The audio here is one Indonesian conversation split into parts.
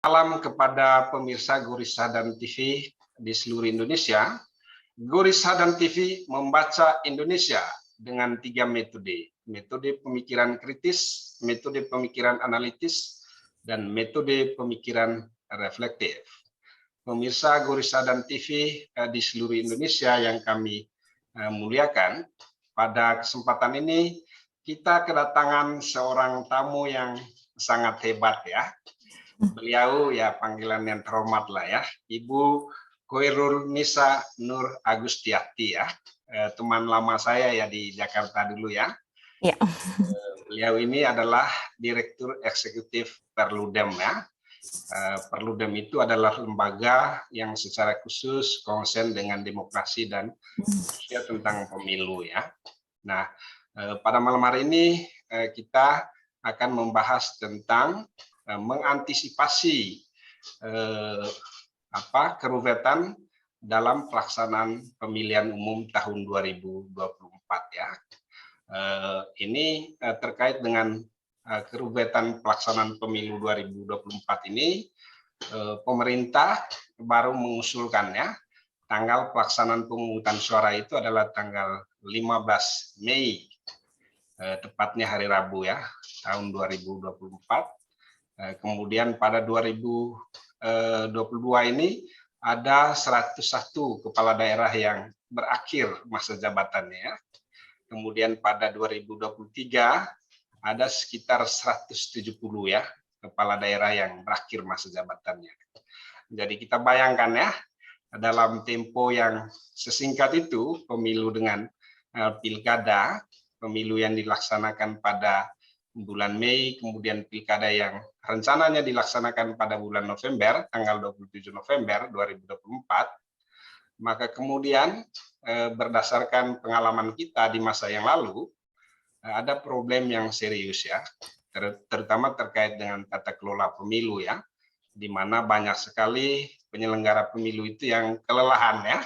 Salam kepada pemirsa Gurisa dan TV di seluruh Indonesia. Gurisa dan TV membaca Indonesia dengan 3 metode. Metode pemikiran kritis, metode pemikiran analitis, dan metode pemikiran reflektif. Pemirsa Gurisa dan TV di seluruh Indonesia yang kami muliakan, pada kesempatan ini kita kedatangan seorang tamu yang sangat hebat ya. Beliau ya panggilan yang terhormat lah ya, Ibu Khairul Nisa Nur Agustiati ya, teman lama saya ya di Jakarta dulu ya. Ya. Beliau ini adalah Direktur Eksekutif Perludem ya. Perludem itu adalah lembaga yang secara khusus konsen dengan demokrasi dan khususnya tentang pemilu ya. Nah, pada malam hari ini kita akan membahas tentang mengantisipasi keruwetan dalam pelaksanaan pemilihan umum tahun 2024 ya. Ini terkait dengan keruwetan pelaksanaan pemilu 2024 ini, pemerintah baru mengusulkan ya, tanggal pelaksanaan pemungutan suara itu adalah tanggal 15 Mei, tepatnya hari Rabu ya, tahun 2024. Kemudian pada 2022 ini ada 101 kepala daerah yang berakhir masa jabatannya ya. Kemudian pada 2023 ada sekitar 170 ya kepala daerah yang berakhir masa jabatannya. Jadi kita bayangkan ya, dalam tempo yang sesingkat itu pemilu dengan pilkada, pemilu yang dilaksanakan pada bulan Mei, kemudian pilkada yang rencananya dilaksanakan pada bulan November, tanggal 27 November 2024, maka kemudian berdasarkan pengalaman kita di masa yang lalu, ada problem yang serius ya, terutama terkait dengan tata kelola pemilu ya, di mana banyak sekali penyelenggara pemilu itu yang kelelahan ya.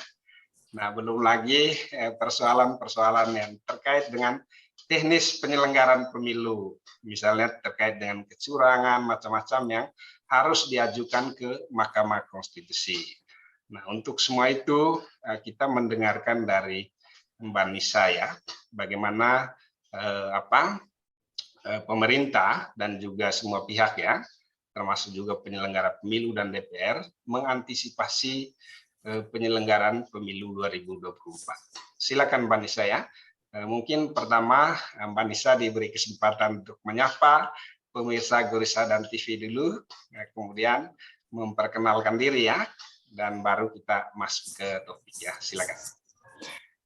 Nah, belum lagi persoalan-persoalan yang terkait dengan teknis penyelenggaraan pemilu, misalnya terkait dengan kecurangan macam-macam yang harus diajukan ke Mahkamah Konstitusi. Nah, untuk semua itu kita mendengarkan dari Mbak Nisa ya, bagaimana pemerintah dan juga semua pihak ya, termasuk juga penyelenggara pemilu dan DPR, mengantisipasi penyelenggaraan pemilu 2024. Silakan Mbak Nisa ya. Mungkin pertama Mbak Nisa diberi kesempatan untuk menyapa pemirsa Gurisa dan TV dulu, kemudian memperkenalkan diri ya, dan baru kita masuk ke topik ya. Silakan.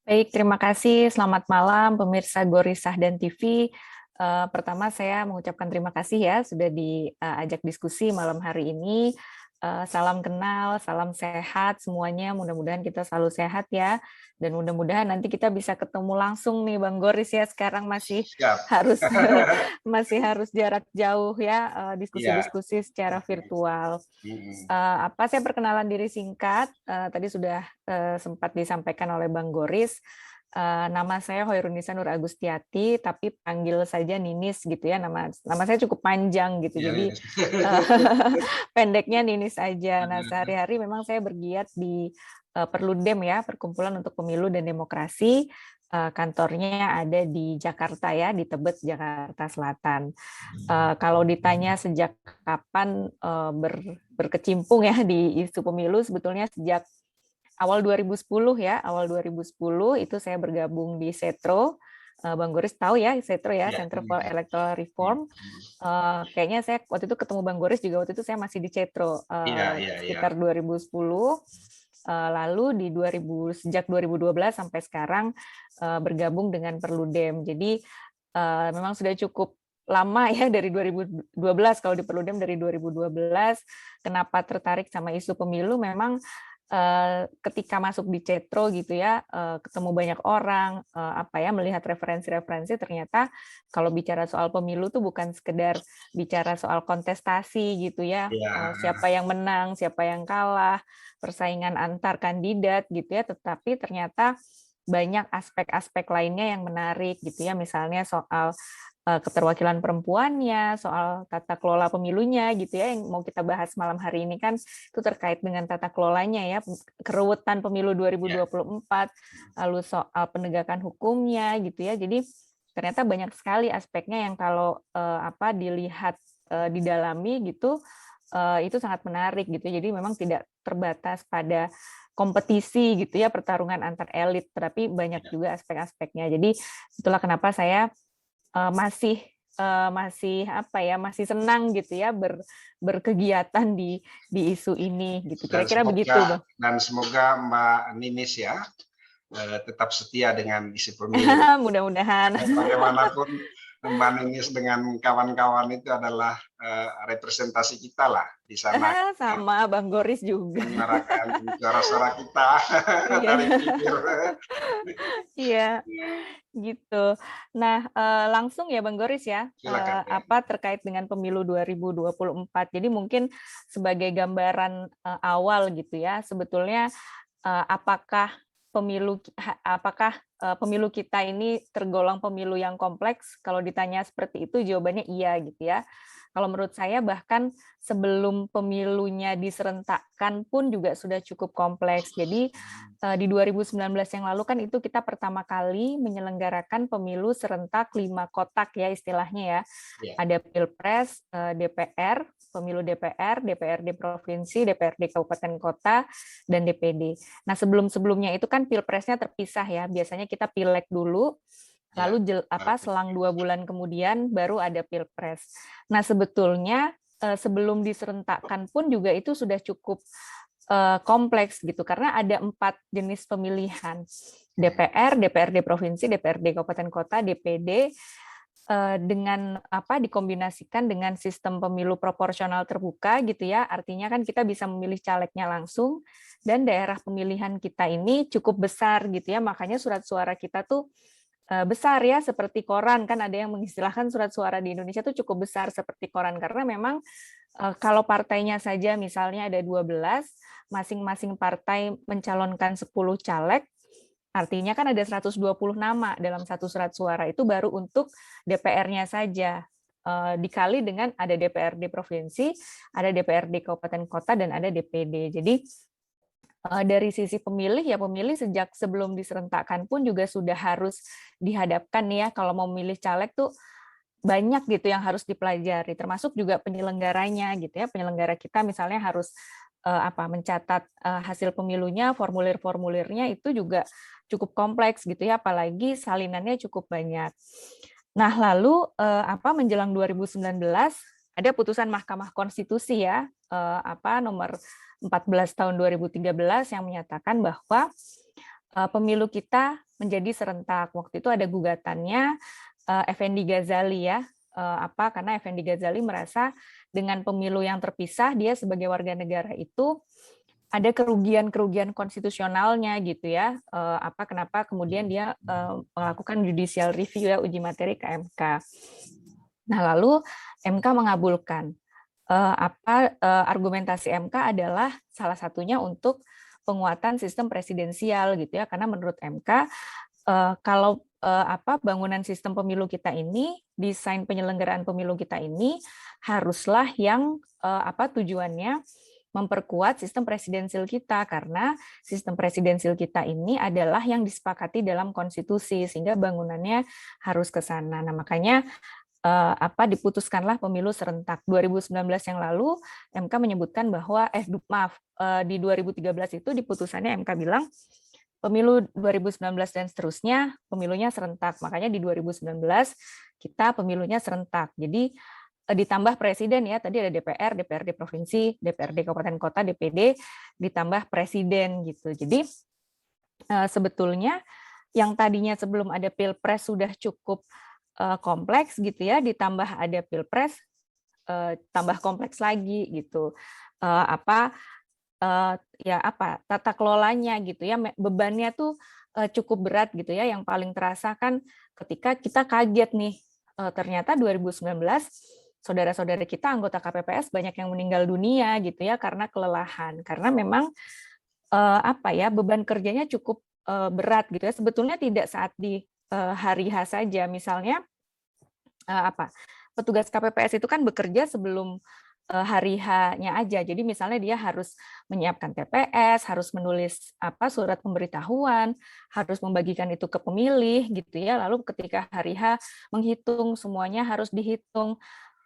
Baik, terima kasih. Selamat malam pemirsa Gurisa dan TV. Pertama saya mengucapkan terima kasih ya sudah diajak diskusi malam hari ini. Salam kenal, salam sehat semuanya. Mudah-mudahan kita selalu sehat ya. Dan mudah-mudahan nanti kita bisa ketemu langsung nih Bang Goris ya. Sekarang masih harus jarak jauh ya, diskusi-diskusi secara virtual. Saya perkenalan diri singkat. Tadi sudah sempat disampaikan oleh Bang Goris. Nama saya Khairul Nisa Nur Agustiati, tapi panggil saja Ninis gitu ya. Nama saya cukup panjang gitu, jadi pendeknya Ninis aja. Nah, sehari-hari memang saya bergiat di Perludem ya, Perkumpulan untuk Pemilu dan Demokrasi. Kantornya ada di Jakarta ya, di Tebet, Jakarta Selatan. Kalau ditanya sejak kapan berkecimpung ya di isu pemilu, sebetulnya sejak awal 2010 ya, awal 2010 itu saya bergabung di Setro. Bang Goris tahu ya Setro ya, Center for Electoral Reform. Kayaknya saya waktu itu ketemu Bang Goris juga waktu itu saya masih di Setro sekitar 2010. Lalu sejak 2012 sampai sekarang bergabung dengan Perludem. Jadi memang sudah cukup lama ya, dari 2012 kalau di Perludem dari 2012. Kenapa tertarik sama isu pemilu? Memang ketika masuk di Cetro gitu ya, ketemu banyak orang, melihat referensi-referensi, ternyata kalau bicara soal pemilu tuh bukan sekedar bicara soal kontestasi gitu ya, siapa yang menang, siapa yang kalah, persaingan antar kandidat gitu ya, tetapi ternyata banyak aspek-aspek lainnya yang menarik gitu ya, misalnya soal keterwakilan perempuannya, soal tata kelola pemilunya gitu ya, yang mau kita bahas malam hari ini kan itu terkait dengan tata kelolanya ya, keruwetan pemilu 2024, lalu soal penegakan hukumnya gitu ya. Jadi ternyata banyak sekali aspeknya yang kalau dilihat didalami gitu itu sangat menarik gitu. Jadi memang tidak terbatas pada kompetisi gitu ya, pertarungan antar elit, tapi banyak juga aspek-aspeknya. Jadi itulah kenapa saya masih senang gitu ya berkegiatan di isu ini gitu. Kira-kira begitu, Bang. Dan semoga Mbak Ninis ya tetap setia dengan isi pemilu. Mudah-mudahan. Bagaimanapun Mbak Ninis dengan kawan-kawan itu adalah representasi kita lah di sana. Sama Bang Goris juga. Menyuarakan suara-suara kita dari pinggir. Iya, gitu. Nah, langsung ya Bang Goris ya, Silakan. terkait dengan pemilu 2024. Jadi mungkin sebagai gambaran awal gitu ya, sebetulnya apakah pemilu kita ini tergolong pemilu yang kompleks? Kalau ditanya seperti itu, jawabannya iya gitu ya. Kalau menurut saya bahkan sebelum pemilunya diserentakkan pun juga sudah cukup kompleks. Jadi di 2019 yang lalu kan itu kita pertama kali menyelenggarakan pemilu serentak 5 kotak ya istilahnya ya. Ada Pilpres, DPR, pemilu DPR, DPRD provinsi, DPRD kabupaten kota, dan DPD. Nah sebelum-sebelumnya itu kan Pilpresnya terpisah ya. Biasanya kita Pileg dulu, lalu selang 2 bulan kemudian baru ada Pilpres. Nah sebetulnya sebelum diserentakkan pun juga itu sudah cukup kompleks gitu karena ada 4 jenis pemilihan: DPR, DPRD provinsi, DPRD kabupaten kota, DPD, dengan dikombinasikan dengan sistem pemilu proporsional terbuka gitu ya. Artinya kan kita bisa memilih calegnya langsung dan daerah pemilihan kita ini cukup besar gitu ya. Makanya surat suara kita tuh besar ya, seperti koran. Kan ada yang mengistilahkan surat suara di Indonesia tuh cukup besar seperti koran karena memang kalau partainya saja misalnya ada 12, masing-masing partai mencalonkan 10 caleg, artinya kan ada 120 nama dalam satu surat suara, itu baru untuk DPR-nya saja. Dikali dengan ada DPRD provinsi, ada DPRD kabupaten kota, dan ada DPD. Jadi dari sisi pemilih, ya pemilih sejak sebelum diserentakkan pun juga sudah harus dihadapkan ya, kalau mau memilih caleg tuh banyak gitu yang harus dipelajari, termasuk juga penyelenggaranya gitu ya. Penyelenggara kita misalnya harus mencatat hasil pemilunya, formulir-formulirnya itu juga cukup kompleks gitu ya, apalagi salinannya cukup banyak. Nah, lalu menjelang 2019 ada putusan Mahkamah Konstitusi ya, nomor 14 tahun 2013 yang menyatakan bahwa pemilu kita menjadi serentak. Waktu itu ada gugatannya Effendi Ghazali ya, karena Effendi Ghazali merasa dengan pemilu yang terpisah dia sebagai warga negara itu ada kerugian konstitusionalnya gitu ya. Kenapa kemudian dia melakukan judicial review ya, uji materi ke MK. Nah lalu MK mengabulkan. Argumentasi MK adalah salah satunya untuk penguatan sistem presidensial gitu ya, karena menurut MK kalau bangunan sistem pemilu kita ini, desain penyelenggaraan pemilu kita ini haruslah yang tujuannya memperkuat sistem presidensil kita, karena sistem presidensil kita ini adalah yang disepakati dalam konstitusi, sehingga bangunannya harus ke sana. Nah, makanya diputuskanlah pemilu serentak 2019 yang lalu. MK menyebutkan bahwa di 2013 itu di putusannya MK bilang pemilu 2019 dan seterusnya pemilunya serentak. Makanya di 2019 kita pemilunya serentak. Jadi ditambah presiden ya, tadi ada DPR, DPRD provinsi, DPRD kabupaten kota, DPD, ditambah presiden gitu. Jadi sebetulnya yang tadinya sebelum ada Pilpres sudah cukup kompleks gitu ya, ditambah ada Pilpres tambah kompleks lagi gitu. Tata kelolanya gitu ya, bebannya tuh cukup berat gitu ya. Yang paling terasa kan ketika kita kaget nih, ternyata 2019 saudara-saudara kita anggota KPPS banyak yang meninggal dunia gitu ya karena kelelahan, karena memang beban kerjanya cukup berat gitu ya. Sebetulnya tidak saat di hari H saja, misalnya apa, petugas KPPS itu kan bekerja sebelum hari H-nya aja. Jadi misalnya dia harus menyiapkan TPS, harus menulis apa surat pemberitahuan, harus membagikan itu ke pemilih gitu ya. Lalu ketika hari H menghitung, semuanya harus dihitung.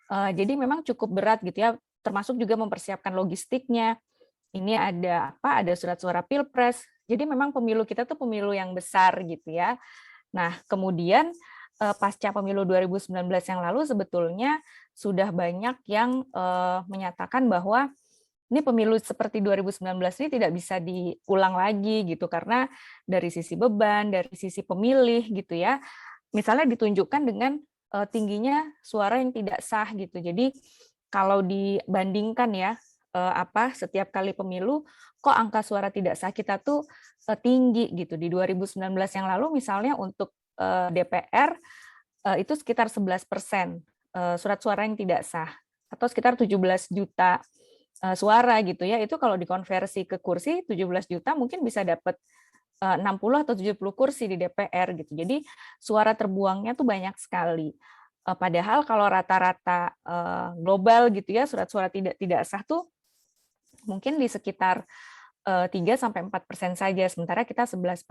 Jadi memang cukup berat gitu ya, termasuk juga mempersiapkan logistiknya. Ini ada apa? Ada surat suara Pilpres. Jadi memang pemilu kita tuh pemilu yang besar gitu ya. Nah, kemudian pasca pemilu 2019 yang lalu sebetulnya sudah banyak yang menyatakan bahwa ini pemilu seperti 2019 ini tidak bisa diulang lagi gitu karena dari sisi beban, dari sisi pemilih gitu ya. Misalnya ditunjukkan dengan tingginya suara yang tidak sah gitu. Jadi kalau dibandingkan ya apa setiap kali pemilu kok angka suara tidak sah kita tuh tinggi gitu. Di 2019 yang lalu misalnya untuk DPR itu sekitar 11% surat suara yang tidak sah atau sekitar 17 juta suara gitu ya. Itu kalau dikonversi ke kursi 17 juta mungkin bisa dapat 60 atau 70 kursi di DPR gitu. Jadi suara terbuangnya tuh banyak sekali. Padahal kalau rata-rata global gitu ya surat suara tidak sah tuh mungkin di sekitar 3-4% saja, sementara kita 11%.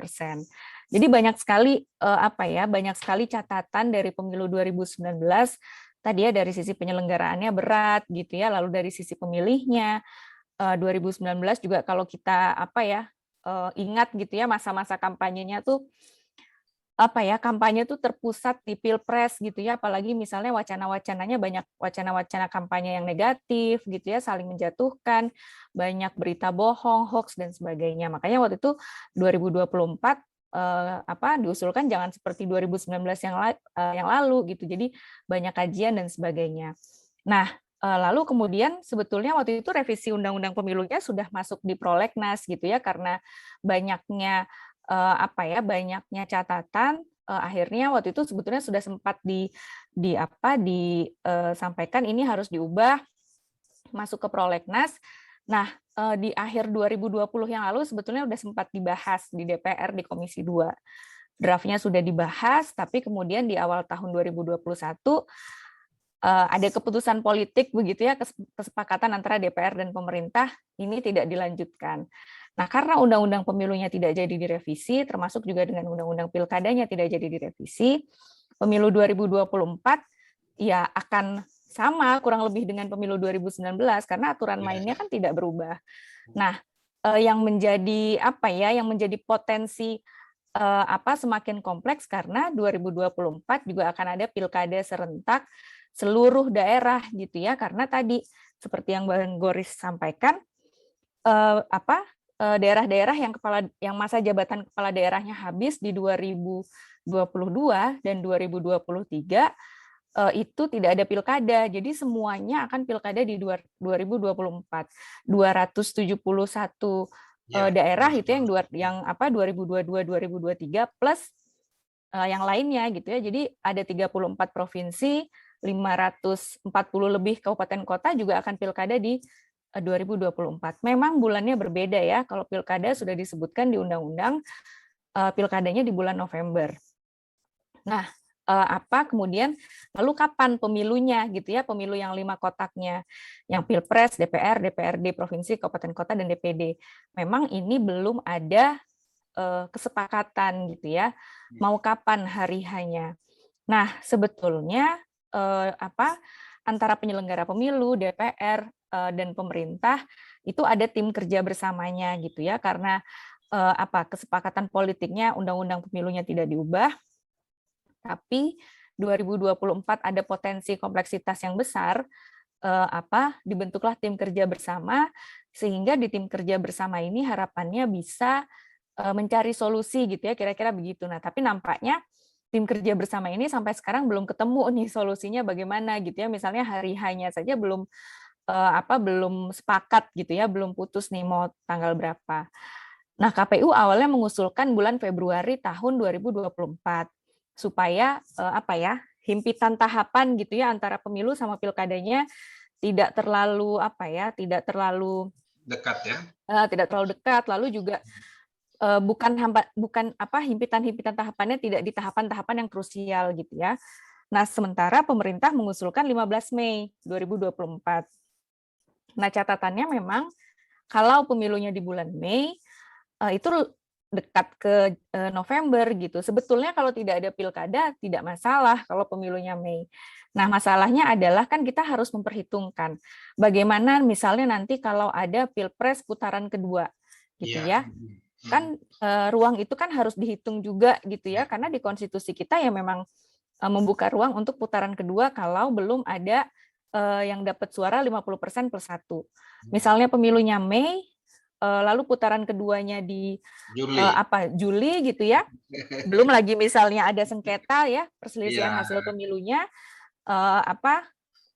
Jadi banyak sekali apa ya, banyak sekali catatan dari pemilu 2019 tadi ya dari sisi penyelenggaraannya berat gitu ya, lalu dari sisi pemilihnya 2019 juga kalau kita apa ya ingat gitu ya masa-masa kampanyenya tuh apa ya kampanye tuh terpusat di Pilpres gitu ya, apalagi misalnya wacana-wacananya banyak wacana-wacana kampanye yang negatif gitu ya, saling menjatuhkan, banyak berita bohong, hoax dan sebagainya. Makanya waktu itu 2024 apa diusulkan jangan seperti 2019 yang lalu gitu. Jadi banyak kajian dan sebagainya. Nah, lalu kemudian sebetulnya waktu itu revisi undang-undang pemilunya sudah masuk di prolegnas gitu ya karena banyaknya apa ya banyaknya catatan akhirnya waktu itu sebetulnya sudah sempat disampaikan ini harus diubah masuk ke prolegnas. Nah, di akhir 2020 yang lalu sebetulnya sudah sempat dibahas di DPR di Komisi 2. Draftnya sudah dibahas, tapi kemudian di awal tahun 2021 ada keputusan politik begitu ya, kesepakatan antara DPR dan pemerintah ini tidak dilanjutkan. Nah, karena undang-undang pemilunya tidak jadi direvisi, termasuk juga dengan undang-undang pilkadanya tidak jadi direvisi, pemilu 2024 ya akan sama kurang lebih dengan pemilu 2019 karena aturan mainnya kan tidak berubah. Nah, yang menjadi apa ya, yang menjadi potensi apa semakin kompleks karena 2024 juga akan ada pilkada serentak seluruh daerah gitu ya, karena tadi seperti yang Bang Goris sampaikan apa daerah-daerah yang masa jabatan kepala daerahnya habis di 2022 dan 2023 itu tidak ada pilkada. Jadi semuanya akan pilkada di 2024. 271 daerah itu yang apa 2022 2023 plus yang lainnya gitu ya. Jadi ada 34 provinsi, 540 lebih kabupaten kota juga akan pilkada di 2024. Memang bulannya berbeda ya. Kalau pilkada sudah disebutkan di undang-undang pilkadanya di bulan November. Nah, apa kemudian lalu kapan pemilunya gitu ya, pemilu yang 5 kotaknya, yang Pilpres, DPR, DPRD provinsi, kabupaten kota dan DPD. Memang ini belum ada kesepakatan gitu ya. Mau kapan hari hanya. Nah, sebetulnya apa antara penyelenggara pemilu, DPR dan pemerintah itu ada tim kerja bersamanya gitu ya karena apa kesepakatan politiknya undang-undang pemilunya tidak diubah tapi 2024 ada potensi kompleksitas yang besar apa dibentuklah tim kerja bersama sehingga di tim kerja bersama ini harapannya bisa mencari solusi gitu ya kira-kira begitu. Nah, tapi nampaknya tim kerja bersama ini sampai sekarang belum ketemu nih solusinya bagaimana gitu ya. Misalnya hari hanya saja belum belum sepakat gitu ya, belum putus nih mau tanggal berapa. Nah, KPU awalnya mengusulkan bulan Februari tahun 2024 supaya himpitan tahapan gitu ya antara pemilu sama pilkadanya tidak terlalu tidak terlalu dekat ya. Tidak terlalu dekat, lalu juga bukan himpitan-himpitan tahapannya tidak di tahapan-tahapan yang krusial gitu ya. Nah, sementara pemerintah mengusulkan 15 Mei 2024. Nah, catatannya memang kalau pemilunya di bulan Mei, itu dekat ke November gitu. Sebetulnya kalau tidak ada pilkada tidak masalah kalau pemilunya Mei. Nah, masalahnya adalah kan kita harus memperhitungkan bagaimana misalnya nanti kalau ada Pilpres putaran kedua gitu Iya. ya. Kan ruang itu kan harus dihitung juga gitu ya, karena di konstitusi kita ya memang membuka ruang untuk putaran kedua kalau belum ada yang dapat suara 50% plus 1. Misalnya pemilunya Mei, lalu putaran keduanya di Juli. Juli gitu ya. Belum lagi misalnya ada sengketa ya, perselisihan Iya. hasil pemilunya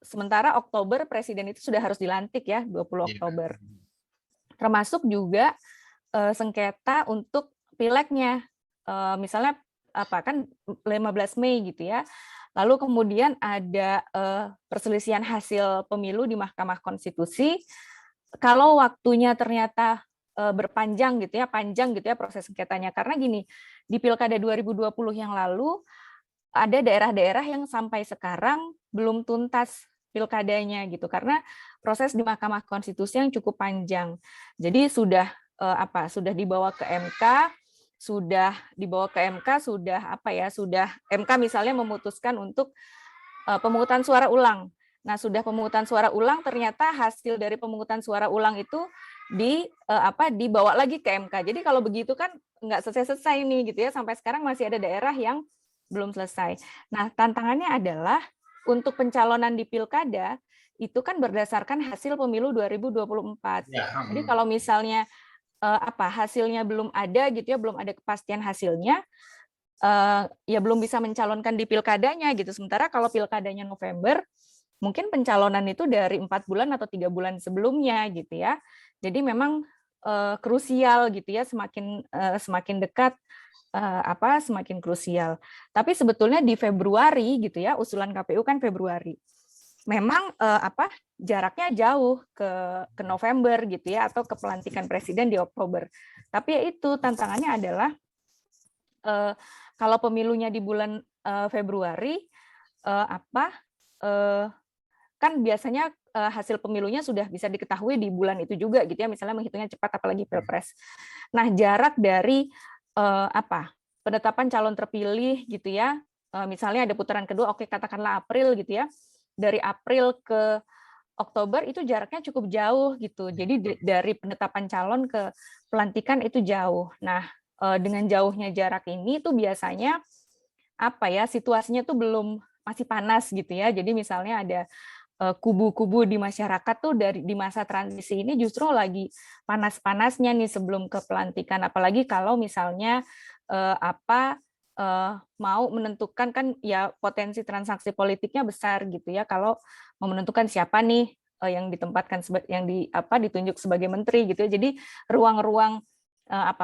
sementara Oktober presiden itu sudah harus dilantik ya, 20 Iya. Oktober. Termasuk juga sengketa untuk pileknya. Misalnya kan 15 Mei gitu ya. Lalu kemudian ada perselisihan hasil pemilu di Mahkamah Konstitusi. Kalau waktunya ternyata berpanjang gitu ya, panjang gitu ya proses sengketanya. Karena gini, di Pilkada 2020 yang lalu ada daerah-daerah yang sampai sekarang belum tuntas pilkadanya gitu karena proses di Mahkamah Konstitusi yang cukup panjang. Jadi sudah sudah dibawa ke MK, sudah MK misalnya memutuskan untuk pemungutan suara ulang. Nah, sudah pemungutan suara ulang ternyata hasil dari pemungutan suara ulang itu dibawa lagi ke MK. Jadi kalau begitu kan nggak selesai-selesai nih gitu ya, sampai sekarang masih ada daerah yang belum selesai. Nah, tantangannya adalah untuk pencalonan di pilkada itu kan berdasarkan hasil pemilu 2024. Ya. Jadi kalau misalnya hasilnya belum ada gitu ya, belum ada kepastian hasilnya, ya belum bisa mencalonkan di pilkadanya gitu. Sementara kalau pilkadanya November, mungkin pencalonan itu dari 4 bulan atau 3 bulan sebelumnya gitu ya. Jadi memang krusial gitu ya, semakin dekat semakin krusial. Tapi sebetulnya di Februari gitu ya, usulan KPU kan Februari. Memang jaraknya jauh ke November gitu ya, atau ke pelantikan presiden di Oktober. Tapi ya itu tantangannya adalah kalau pemilunya di bulan Februari kan biasanya hasil pemilunya sudah bisa diketahui di bulan itu juga gitu ya, misalnya menghitungnya cepat apalagi Pilpres. Nah, jarak dari penetapan calon terpilih gitu ya, misalnya ada putaran kedua, oke katakanlah April gitu ya, dari April ke Oktober itu jaraknya cukup jauh gitu. Jadi dari penetapan calon ke pelantikan itu jauh. Nah, dengan jauhnya jarak ini tuh biasanya situasinya tuh masih panas gitu ya. Jadi misalnya ada kubu-kubu di masyarakat tuh di masa transisi ini justru lagi panas-panasnya nih sebelum ke pelantikan, apalagi kalau misalnya mau menentukan kan ya potensi transaksi politiknya besar gitu ya kalau mau menentukan siapa nih yang ditempatkan ditunjuk sebagai menteri gitu ya. Jadi ruang-ruang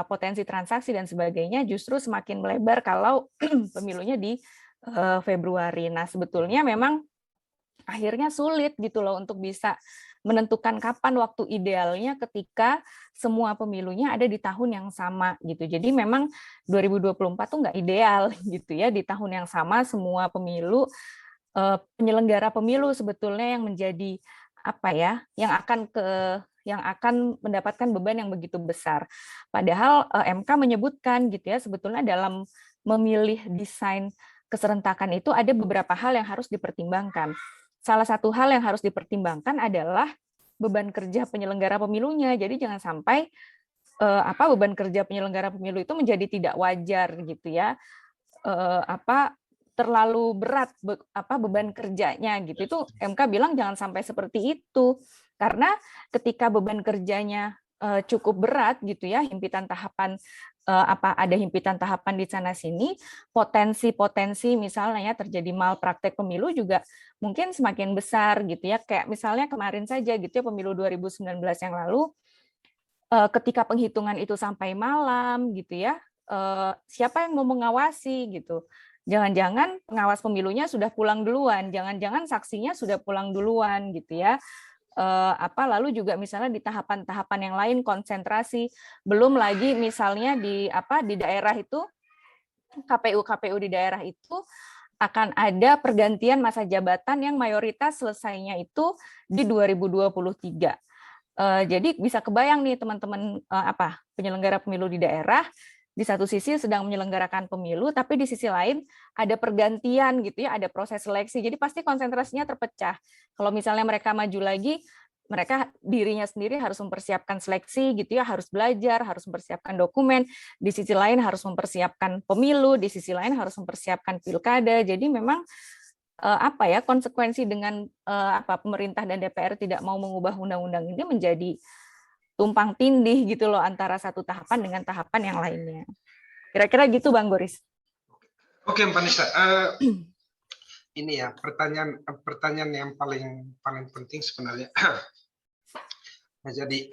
potensi transaksi dan sebagainya justru semakin melebar kalau pemilunya di Februari. Nah, sebetulnya memang akhirnya sulit gitu loh untuk bisa menentukan kapan waktu idealnya ketika semua pemilunya ada di tahun yang sama gitu. Jadi memang 2024 tuh nggak ideal gitu ya, di tahun yang sama semua pemilu, penyelenggara pemilu sebetulnya yang menjadi yang akan mendapatkan beban yang begitu besar. Padahal MK menyebutkan gitu ya, sebetulnya dalam memilih desain keserentakan itu ada beberapa hal yang harus dipertimbangkan. Salah satu hal yang harus dipertimbangkan adalah beban kerja penyelenggara pemilunya. Jadi jangan sampai beban kerja penyelenggara pemilu itu menjadi tidak wajar gitu ya. Terlalu berat beban kerjanya gitu. Itu MK bilang jangan sampai seperti itu. Karena ketika beban kerjanya cukup berat gitu ya, himpitan tahapan ada himpitan tahapan di sana sini, potensi misalnya ya terjadi malpraktek pemilu juga mungkin semakin besar gitu ya. Kayak misalnya kemarin saja gitu ya, pemilu 2019 yang lalu ketika penghitungan itu sampai malam gitu ya, siapa yang mau mengawasi gitu. Jangan-jangan pengawas pemilunya sudah pulang duluan, jangan-jangan saksinya sudah pulang duluan gitu ya. Lalu juga misalnya di tahapan-tahapan yang lain konsentrasi, belum lagi misalnya di daerah itu KPU di daerah itu akan ada pergantian masa jabatan yang mayoritas selesainya itu di 2023. Jadi bisa kebayang nih teman-teman penyelenggara pemilu di daerah di satu sisi sedang menyelenggarakan pemilu, tapi di sisi lain ada pergantian gitu ya, ada proses seleksi. Jadi pasti konsentrasinya terpecah. Kalau misalnya mereka maju lagi, mereka dirinya sendiri harus mempersiapkan seleksi gitu ya, harus belajar, harus mempersiapkan dokumen, di sisi lain harus mempersiapkan pemilu, di sisi lain harus mempersiapkan pilkada. Jadi memang konsekuensi dengan pemerintah dan DPR tidak mau mengubah undang-undang ini menjadi tumpang tindih gitu loh antara satu tahapan dengan tahapan yang lainnya. Kira-kira gitu Bang Boris. Oke, Mbak Nisa. Ini ya pertanyaan yang paling penting sebenarnya. Nah, jadi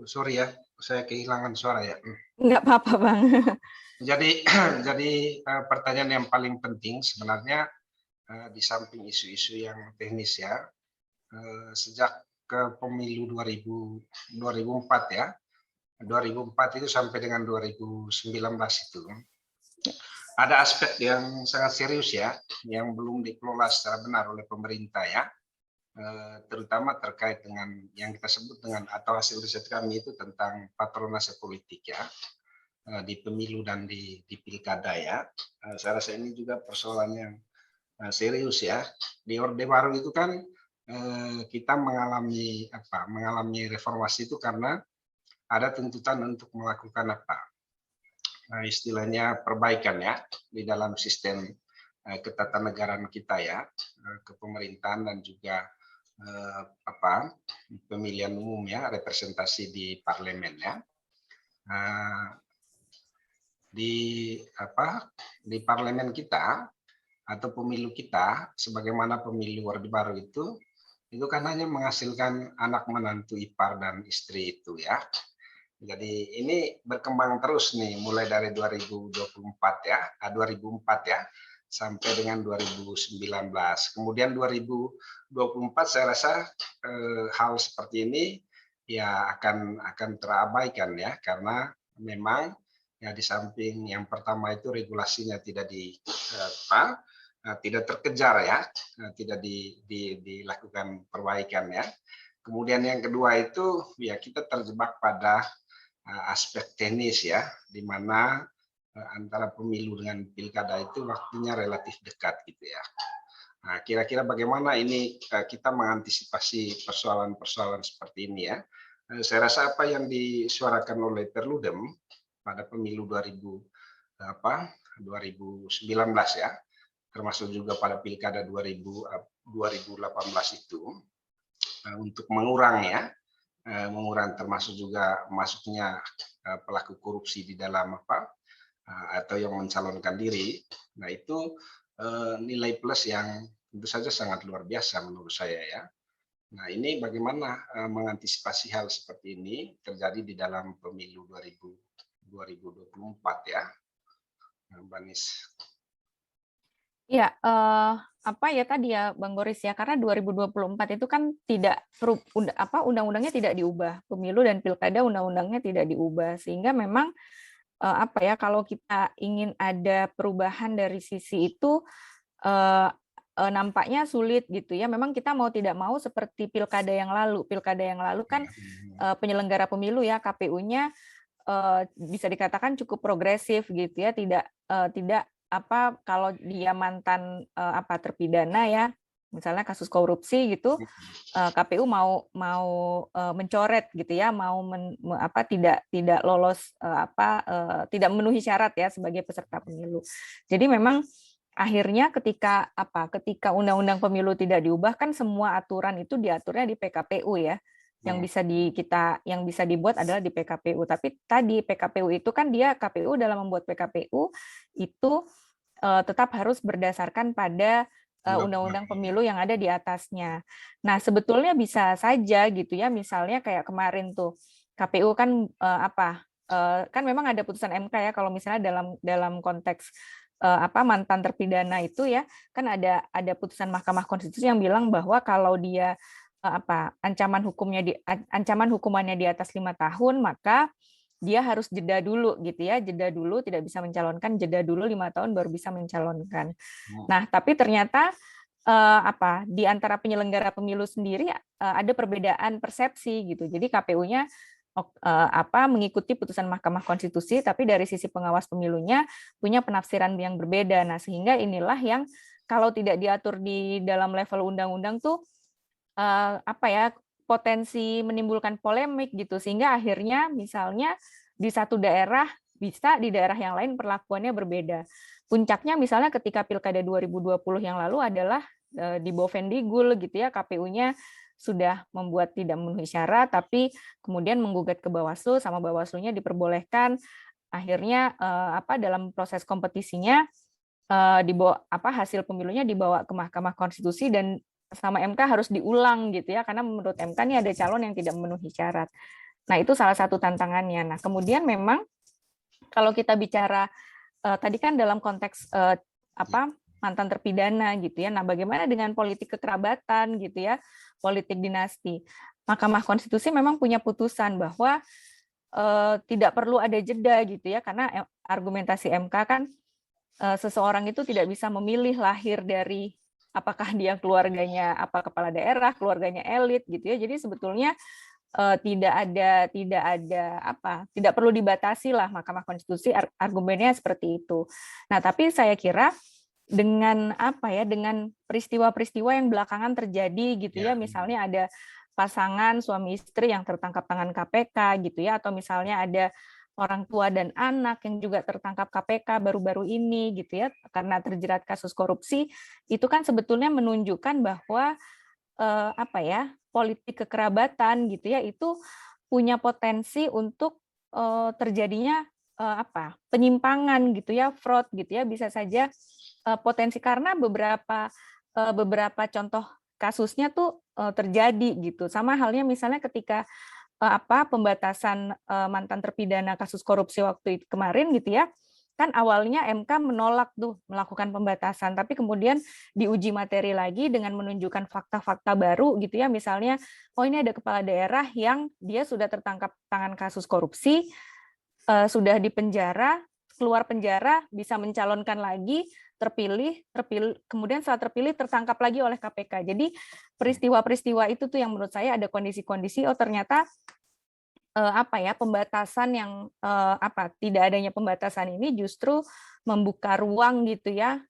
sorry ya, saya kehilangan suara ya. Enggak apa-apa Bang. Jadi pertanyaan yang paling penting sebenarnya di samping isu-isu yang teknis ya, sejak ke pemilu 2004 ya, 2004 itu sampai dengan 2019 itu ada aspek yang sangat serius ya, yang belum dikelola secara benar oleh pemerintah ya, terutama terkait dengan yang kita sebut dengan atau hasil riset kami itu tentang patronase politik ya, di pemilu dan di pilkada ya. Saya rasa ini juga persoalan yang serius ya. Di Orde Baru itu kan kita mengalami reformasi itu karena ada tuntutan untuk melakukan istilahnya perbaikan ya di dalam sistem ketatanegaraan kita ya, kepemerintahan dan juga pemilihan umum ya, representasi di parlemen ya. Di parlemen kita atau pemilu kita, sebagaimana pemilu Orde Baru itu kan hanya menghasilkan anak menantu ipar dan istri itu ya. Jadi ini berkembang terus nih mulai dari 2024 ya, 2004 ya sampai dengan 2019. Kemudian 2024 saya rasa hal seperti ini ya akan terabaikan ya, karena memang ya di samping yang pertama itu regulasinya tidak terkejar ya, tidak dilakukan perbaikan ya. Kemudian yang kedua itu ya kita terjebak pada aspek teknis ya, di mana antara pemilu dengan pilkada itu waktunya relatif dekat gitu ya. Nah, kira-kira bagaimana ini kita mengantisipasi persoalan-persoalan seperti ini ya. Saya rasa apa yang disuarakan oleh Perludem pada pemilu 2019 ya, termasuk juga pada pilkada 2018 itu, untuk mengurangi termasuk juga masuknya pelaku korupsi di dalam atau yang mencalonkan diri. Nah itu nilai plus yang tentu saja sangat luar biasa menurut saya ya. Nah ini bagaimana mengantisipasi hal seperti ini terjadi di dalam pemilu 2024 ya, Mbak Nis. Ya, tadi ya Bang Boris ya, karena 2024 itu kan tidak undang-undangnya tidak diubah, pemilu dan pilkada undang-undangnya tidak diubah, sehingga memang kalau kita ingin ada perubahan dari sisi itu nampaknya sulit gitu ya. Memang kita mau tidak mau seperti pilkada yang lalu kan penyelenggara pemilu ya KPU-nya bisa dikatakan cukup progresif gitu ya, tidak kalau dia mantan terpidana ya, misalnya kasus korupsi gitu, KPU mau mencoret gitu ya, tidak lolos tidak memenuhi syarat ya sebagai peserta pemilu. Jadi memang akhirnya ketika undang-undang pemilu tidak diubah kan semua aturan itu diaturnya di PKPU ya. Yang bisa dibuat adalah di PKPU. Tapi tadi PKPU itu kan KPU dalam membuat PKPU itu tetap harus berdasarkan pada undang-undang pemilu yang ada di atasnya. Nah, sebetulnya bisa saja gitu ya, misalnya kayak kemarin tuh KPU kan kan memang ada putusan MK ya, kalau misalnya dalam konteks mantan terpidana itu ya, kan ada putusan Mahkamah Konstitusi yang bilang bahwa kalau dia ancaman hukumannya di atas 5 tahun, maka dia harus jeda dulu gitu ya, jeda dulu, tidak bisa mencalonkan, jeda dulu 5 tahun baru bisa mencalonkan. Nah, tapi ternyata di antara penyelenggara pemilu sendiri ada perbedaan persepsi gitu. Jadi KPU-nya mengikuti putusan Mahkamah Konstitusi, tapi dari sisi pengawas pemilunya punya penafsiran yang berbeda. Nah, sehingga inilah yang kalau tidak diatur di dalam level undang-undang tuh potensi menimbulkan polemik gitu, sehingga akhirnya misalnya di satu daerah bisa, di daerah yang lain perlakuannya berbeda. Puncaknya misalnya ketika Pilkada 2020 yang lalu adalah di Bovendigul gitu ya, KPU-nya sudah membuat tidak memenuhi syarat, tapi kemudian menggugat ke Bawaslu, sama Bawaslu-nya diperbolehkan. Akhirnya dalam proses kompetisinya hasil pemilunya dibawa ke Mahkamah Konstitusi dan sama MK harus diulang gitu ya, karena menurut MK ini ada calon yang tidak memenuhi syarat. Nah, itu salah satu tantangannya. Nah, kemudian memang kalau kita bicara tadi kan dalam konteks mantan terpidana gitu ya. Nah, bagaimana dengan politik kekerabatan gitu ya, politik dinasti? Mahkamah Konstitusi memang punya putusan bahwa tidak perlu ada jeda gitu ya, karena argumentasi MK kan seseorang itu tidak bisa memilih lahir dari apakah dia keluarganya kepala daerah, keluarganya elit gitu ya. Jadi sebetulnya tidak perlu dibatasi lah Mahkamah Konstitusi, argumennya seperti itu. Nah, tapi saya kira dengan dengan peristiwa-peristiwa yang belakangan terjadi gitu ya, misalnya ada pasangan suami istri yang tertangkap tangan KPK gitu ya, atau misalnya ada orang tua dan anak yang juga tertangkap KPK baru-baru ini gitu ya, karena terjerat kasus korupsi, itu kan sebetulnya menunjukkan bahwa politik kekerabatan gitu ya, itu punya potensi untuk terjadinya penyimpangan gitu ya, fraud gitu ya, bisa saja potensi, karena beberapa contoh kasusnya tuh terjadi gitu. Sama halnya misalnya ketika pembatasan mantan terpidana kasus korupsi waktu itu kemarin gitu ya, kan awalnya MK menolak tuh melakukan pembatasan, tapi kemudian diuji materi lagi dengan menunjukkan fakta-fakta baru gitu ya, misalnya ini ada kepala daerah yang dia sudah tertangkap tangan kasus korupsi, sudah dipenjara, keluar penjara bisa mencalonkan lagi, terpilih, kemudian setelah terpilih tertangkap lagi oleh KPK. Jadi peristiwa-peristiwa itu tuh yang menurut saya ada kondisi-kondisi ternyata pembatasan yang tidak adanya pembatasan ini justru membuka ruang gitu ya,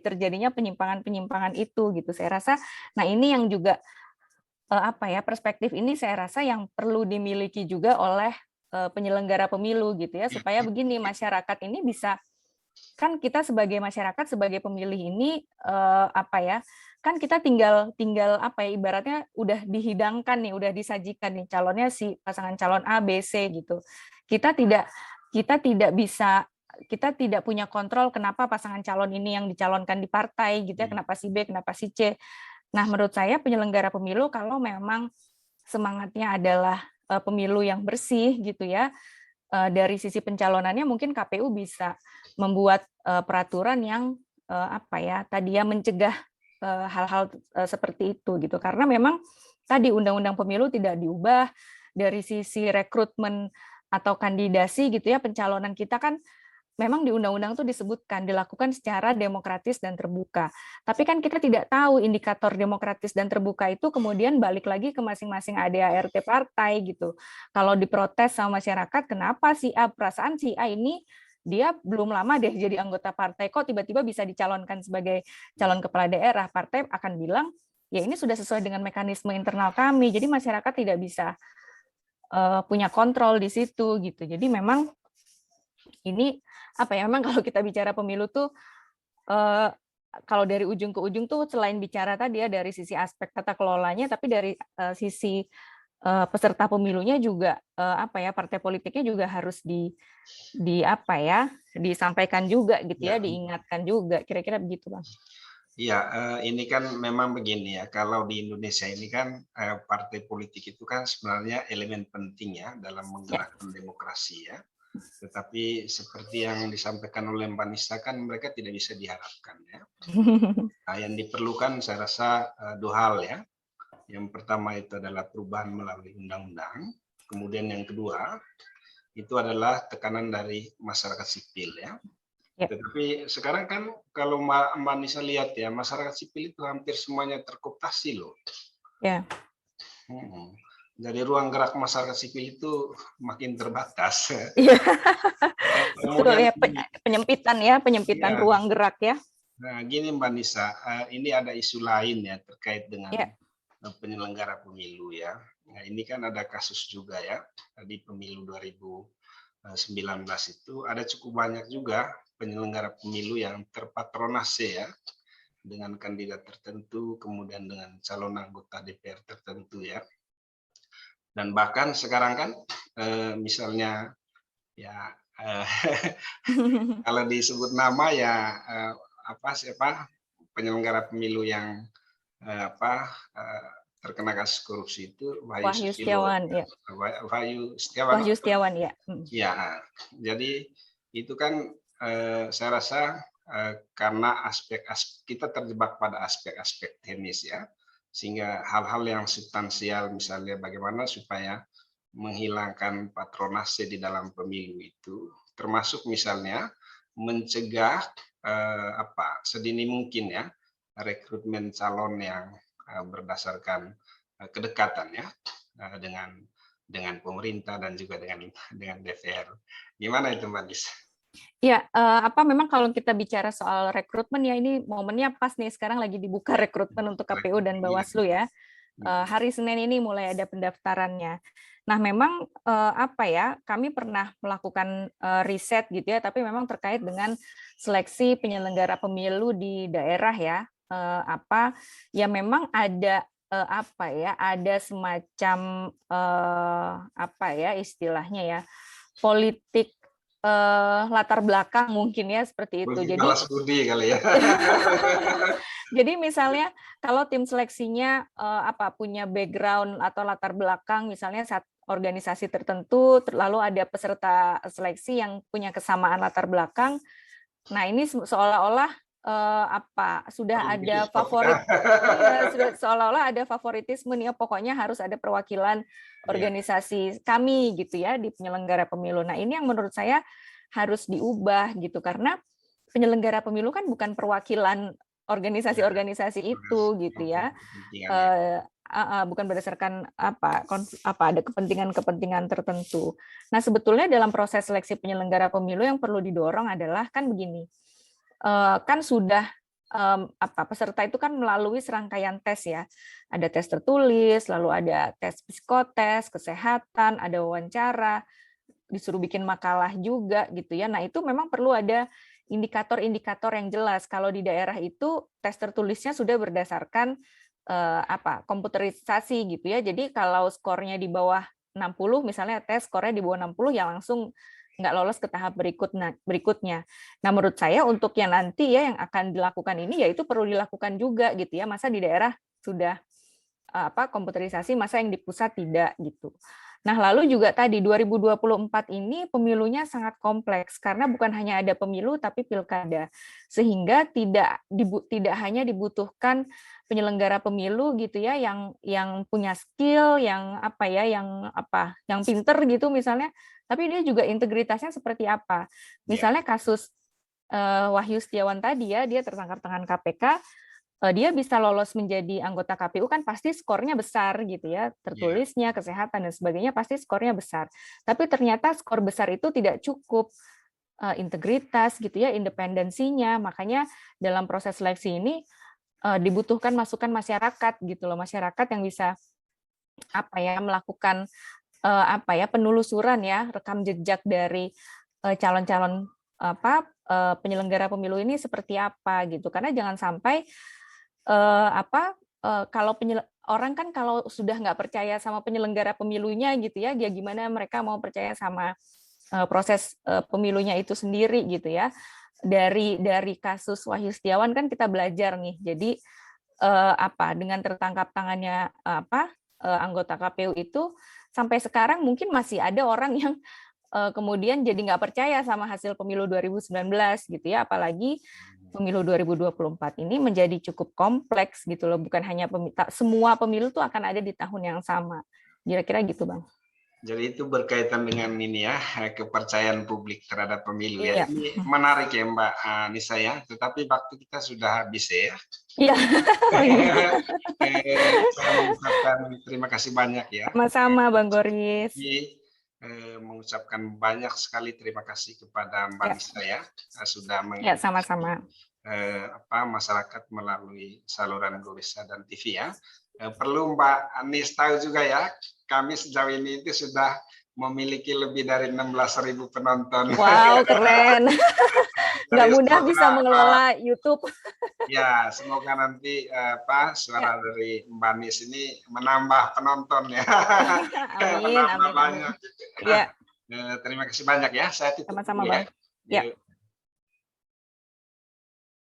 terjadinya penyimpangan-penyimpangan itu gitu. Saya rasa nah ini yang juga perspektif ini saya rasa yang perlu dimiliki juga oleh penyelenggara pemilu gitu ya, supaya begini, masyarakat ini bisa, kan kita sebagai masyarakat, sebagai pemilih ini kan kita tinggal ibaratnya udah dihidangkan nih, udah disajikan nih calonnya si pasangan calon A, B, C gitu. Kita tidak punya kontrol kenapa pasangan calon ini yang dicalonkan di partai gitu ya, kenapa si B, kenapa si C. Nah, menurut saya penyelenggara pemilu kalau memang semangatnya adalah pemilu yang bersih gitu ya, dari sisi pencalonannya mungkin KPU bisa membuat peraturan yang mencegah hal-hal seperti itu gitu, karena memang tadi undang-undang pemilu tidak diubah dari sisi rekrutmen atau kandidasi gitu ya, pencalonan kita kan memang di undang-undang itu disebutkan dilakukan secara demokratis dan terbuka. Tapi kan kita tidak tahu indikator demokratis dan terbuka itu kemudian balik lagi ke masing-masing ADART partai gitu. Kalau diprotes sama masyarakat, kenapa si A, perasaan si A ini dia belum lama deh jadi anggota partai, kok tiba-tiba bisa dicalonkan sebagai calon kepala daerah, partai akan bilang, ya ini sudah sesuai dengan mekanisme internal kami, jadi masyarakat tidak bisa punya kontrol di situ gitu. Jadi memang ini memang kalau kita bicara pemilu tuh kalau dari ujung ke ujung tuh selain bicara tadi ya dari sisi aspek tata kelolanya, tapi dari sisi peserta pemilunya juga partai politiknya juga harus disampaikan juga gitu ya, diingatkan juga, kira-kira begitu Bang. Iya, ini kan memang begini ya, kalau di Indonesia ini kan partai politik itu kan sebenarnya elemen penting ya dalam menggerakkan demokrasi ya. Tetapi seperti yang disampaikan oleh Mbak Nisa kan mereka tidak bisa diharapkan ya. Nah, yang diperlukan saya rasa dua hal ya. Yang pertama itu adalah perubahan melalui undang-undang. Kemudian yang kedua itu adalah tekanan dari masyarakat sipil ya. Ya. Tetapi sekarang kan kalau Mbak Nisa lihat ya, masyarakat sipil itu hampir semuanya terkooptasi loh. Ya. Jadi ruang gerak masyarakat sipil itu makin terbatas. Iya. Kemudian Penyempitan ya, ruang gerak ya. Nah, gini Mbak Nisa, ini ada isu lain ya terkait dengan Ya. penyelenggara pemilu ya. Nah, ini kan ada kasus juga ya. Di pemilu 2019 itu ada cukup banyak juga penyelenggara pemilu yang terpatronase ya dengan kandidat tertentu, kemudian dengan calon anggota DPR tertentu ya. Dan bahkan sekarang kan misalnya ya kalau disebut nama ya siapa penyelenggara pemilu yang terkena kasus korupsi itu Wahyu Setiawan ya. Wahyu Setiawan ya. Ya, jadi itu kan saya rasa karena kita terjebak pada aspek-aspek teknis ya, sehingga hal-hal yang substansial misalnya bagaimana supaya menghilangkan patronase di dalam pemilu itu, termasuk misalnya mencegah sedini mungkin ya rekrutmen calon yang berdasarkan kedekatan ya dengan pemerintah dan juga dengan DPR. Gimana itu Mbak Lis? Ya, memang kalau kita bicara soal rekrutmen ya ini momennya pas nih, sekarang lagi dibuka rekrutmen untuk KPU dan Bawaslu ya. Hari Senin ini mulai ada pendaftarannya. Nah, memang kami pernah melakukan riset gitu ya, tapi memang terkait dengan seleksi penyelenggara pemilu di daerah ya. Memang ada ada semacam istilahnya ya, politik latar belakang mungkin ya seperti itu. Jadi balas budi kali ya. Jadi misalnya kalau tim seleksinya punya background atau latar belakang misalnya saat organisasi tertentu, lalu ada peserta seleksi yang punya kesamaan latar belakang. Nah, ini seolah-olah sudah ada favorit, seolah-olah ada favoritisme nih, pokoknya harus ada perwakilan organisasi kami gitu ya di penyelenggara pemilu. Nah, ini yang menurut saya harus diubah gitu, karena penyelenggara pemilu kan bukan perwakilan organisasi-organisasi itu gitu ya. Bukan berdasarkan ada kepentingan-kepentingan tertentu. Nah, sebetulnya dalam proses seleksi penyelenggara pemilu yang perlu didorong adalah kan begini. Kan sudah peserta itu kan melalui serangkaian tes ya. Ada tes tertulis, lalu ada tes psikotes, kesehatan, ada wawancara, disuruh bikin makalah juga gitu ya. Nah, itu memang perlu ada indikator-indikator yang jelas. Kalau di daerah itu tes tertulisnya sudah berdasarkan komputerisasi gitu ya. Jadi kalau skornya di bawah 60 misalnya tes skornya di bawah 60 ya langsung nggak lolos ke tahap berikutnya. Nah, menurut saya untuk yang nanti ya yang akan dilakukan ini ya itu perlu dilakukan juga gitu ya. Masa di daerah sudah komputerisasi, masa yang di pusat tidak gitu. Nah, lalu juga tadi 2024 ini pemilunya sangat kompleks karena bukan hanya ada pemilu tapi pilkada. Sehingga tidak hanya dibutuhkan penyelenggara pemilu gitu ya yang punya skill, yang pinter gitu misalnya, tapi dia juga integritasnya seperti apa. Misalnya kasus Wahyu Setiawan tadi ya, dia tertangkap tangan KPK, dia bisa lolos menjadi anggota KPU kan pasti skornya besar gitu ya, tertulisnya, kesehatan dan sebagainya pasti skornya besar. Tapi ternyata skor besar itu tidak cukup, integritas gitu ya, independensinya. Makanya dalam proses seleksi ini dibutuhkan masukan masyarakat gitu loh, masyarakat yang bisa melakukan penelusuran ya, rekam jejak dari calon-calon penyelenggara pemilu ini seperti apa gitu. Karena jangan sampai kalau orang kan kalau sudah nggak percaya sama penyelenggara pemilunya gitu ya, dia gimana mereka mau percaya sama proses pemilunya itu sendiri gitu ya. Dari kasus Wahyu Setiawan kan kita belajar nih. Jadi dengan tertangkap tangannya anggota KPU itu sampai sekarang mungkin masih ada orang yang kemudian jadi nggak percaya sama hasil pemilu 2019 gitu ya, apalagi pemilu 2024 ini menjadi cukup kompleks gitu loh, bukan hanya semua pemilu tuh akan ada di tahun yang sama. Kira-kira gitu, Bang. Jadi itu berkaitan dengan ini ya, kepercayaan publik terhadap pemilu ya. Iya. Ini menarik ya Mbak Nisa ya, tetapi waktu kita sudah habis ya. Iya. Saya mengucapkan terima kasih banyak ya. Sama-sama Bang Goris. Mengucapkan banyak sekali terima kasih kepada Mbak Nisa ya, sudah Ya, sama-sama. Masyarakat melalui saluran Gorisa dan TV ya. Perlu Mbak Anis tahu juga ya, kami sejauh ini itu sudah memiliki lebih dari 16.000 penonton. Wow, keren. Nggak mudah bisa mengelola YouTube. Ya, semoga nanti suara dari Mbak Anis ini menambah penonton ya. Amin, amin. Banyak. Ya. Terima kasih banyak ya. Saya tutup Sama-sama dulu Bang. Ya.